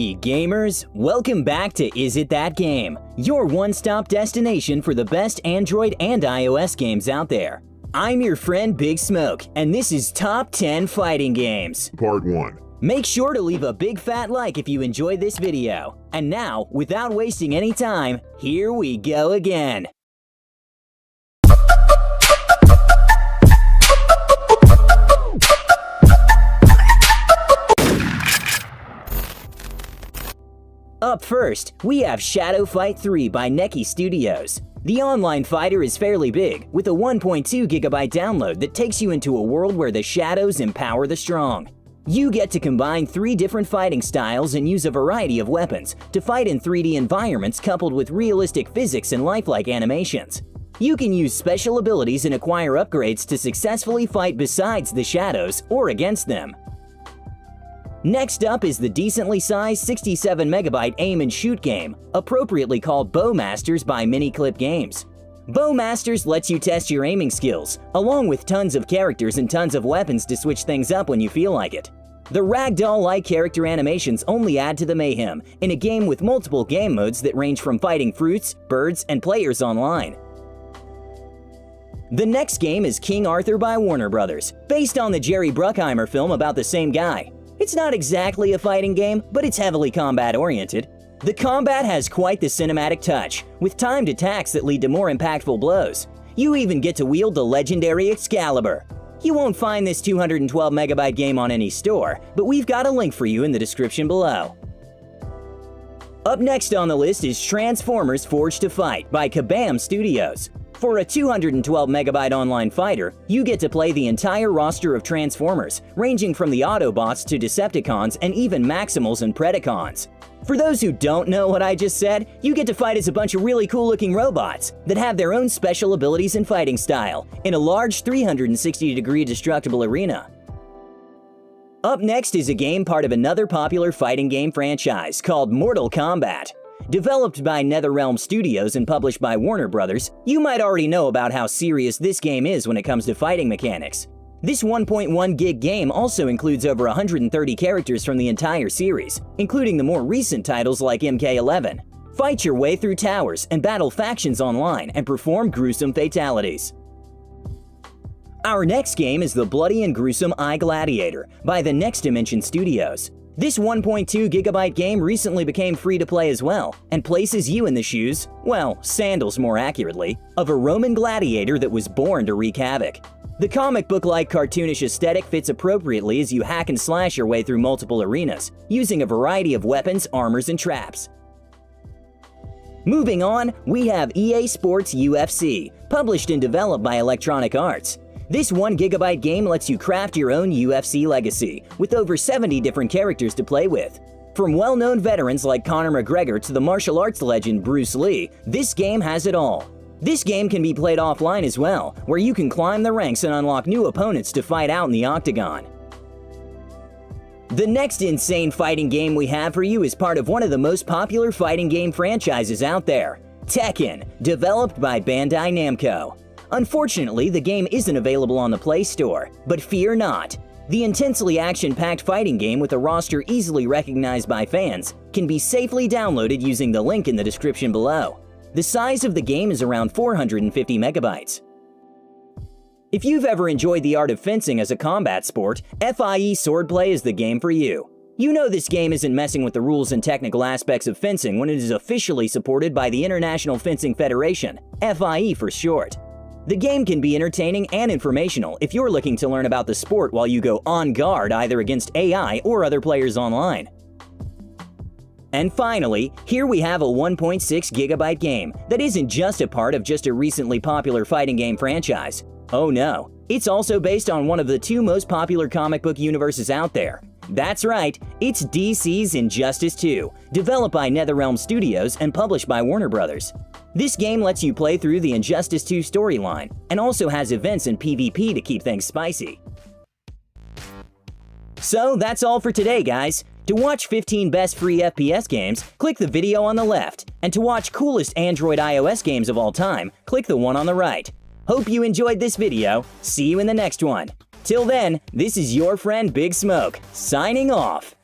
Howdy gamers! Welcome back to IsItThatGame, your one-stop destination for the best Android and iOS games out there. I'm your friend Big Smoke, and this is Top 10 Fighting Games. Part 1. Make sure to leave a big fat like if you enjoyed this video. And now, without wasting any time, here we go again. Up first, we have Shadow Fight 3 by Nekki Studios. The online fighter is fairly big, with a 1.2 GB download that takes you into a world where the shadows empower the strong. You get to combine 3 different fighting styles and use a variety of weapons to fight in 3D environments coupled with realistic physics and lifelike animations. You can use special abilities and acquire upgrades to successfully fight besides the shadows or against them. Next up is the decently sized 67 MB aim and shoot game, appropriately called Bowmasters by Miniclip Games. Bowmasters lets you test your aiming skills, along with tons of characters and tons of weapons to switch things up when you feel like it. The ragdoll-like character animations only add to the mayhem in a game with multiple game modes that range from fighting fruits, birds, and players online. The next game is King Arthur by Warner Bros., based on the Jerry Bruckheimer film about the same guy. It's not exactly a fighting game, but it's heavily combat-oriented. The combat has quite the cinematic touch, with timed attacks that lead to more impactful blows. You even get to wield the legendary Excalibur. You won't find this 212 MB game on any store, but we've got a link for you in the description below. Up next on the list is Transformers Forged to Fight by Kabam Studios. For a 212 MB online fighter, you get to play the entire roster of Transformers, ranging from the Autobots to Decepticons and even Maximals and Predacons. For those who don't know what I just said, you get to fight as a bunch of really cool-looking robots that have their own special abilities and fighting style in a large 360-degree destructible arena. Up next is a game part of another popular fighting game franchise called Mortal Kombat. Developed by NetherRealm Studios and published by Warner Bros., you might already know about how serious this game is when it comes to fighting mechanics. This 1.1 gig game also includes over 130 characters from the entire series, including the more recent titles like MK11. Fight your way through towers and battle factions online and perform gruesome fatalities. Our next game is the bloody and gruesome Gladiator by the Next Dimension Studios. This 1.2 GB game recently became free to play as well, and places you in the shoes, well, sandals more accurately, of a Roman gladiator that was born to wreak havoc. The comic book-like cartoonish aesthetic fits appropriately as you hack and slash your way through multiple arenas, using a variety of weapons, armors, and traps. Moving on, we have EA Sports UFC, published and developed by Electronic Arts. This 1 GB game lets you craft your own UFC legacy, with over 70 different characters to play with. From well-known veterans like Conor McGregor to the martial arts legend Bruce Lee, this game has it all. This game can be played offline as well, where you can climb the ranks and unlock new opponents to fight out in the octagon. The next insane fighting game we have for you is part of one of the most popular fighting game franchises out there, Tekken, developed by Bandai Namco. Unfortunately, the game isn't available on the Play Store, but fear not. The intensely action-packed fighting game with a roster easily recognized by fans can be safely downloaded using the link in the description below. The size of the game is around 450 MB. If you've ever enjoyed the art of fencing as a combat sport, FIE Swordplay is the game for you. You know this game isn't messing with the rules and technical aspects of fencing when it is officially supported by the International Fencing Federation, FIE for short. The game can be entertaining and informational if you're looking to learn about the sport while you go on guard either against AI or other players online. And finally, here we have a 1.6 GB game that isn't just a part of just a recently popular fighting game franchise. Oh no, it's also based on one of the 2 most popular comic book universes out there. That's right, it's DC's Injustice 2, developed by NetherRealm Studios and published by Warner Bros. This game lets you play through the Injustice 2 storyline, and also has events and PvP to keep things spicy. So that's all for today, guys. To watch 15 best free FPS games, click the video on the left, and to watch coolest Android iOS games of all time, click the one on the right. Hope you enjoyed this video. See you in the next one. Till then, this is your friend Big Smoke, signing off.